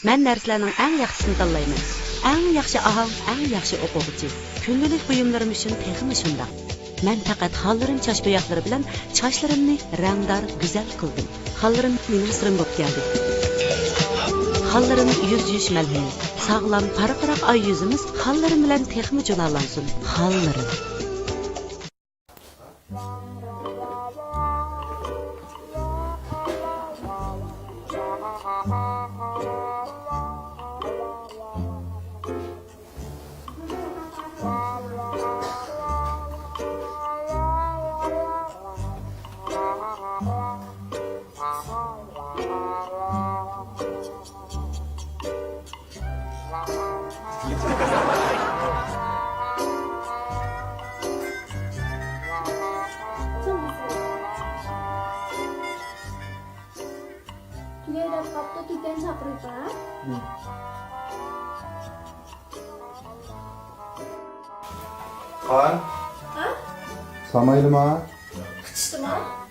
Men narsalarning eng yaxshisini tanlayman. Eng yaxshi ahang, eng yaxshi o'quvchi. Kundalik buyumlarim uchun texmi shundaq. Men faqat xollarim choch bo'yoqlari bilan sochlarimni rangdor, go'zal qildim. Xollarim mening sirim bo'lib keldi. Xollarim yuz yuvish malhami. Sog'lom, parqaroq ay yuzimiz xollarim bilan texmi jalalansin. Xollarim. Dia ada kapto tiken sapripa. Kaan, Hah? samaylı mı? Tamam.